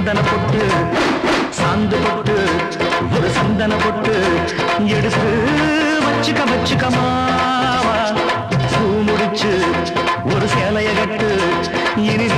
சந்தன பொட்டு சாந்து பொட்டு ஒரு சந்தன பொட்டு எடுத்து வச்சுக்க வச்சுக்கமாவா பூ முடிச்சு ஒரு சேலைய கட்டு இனி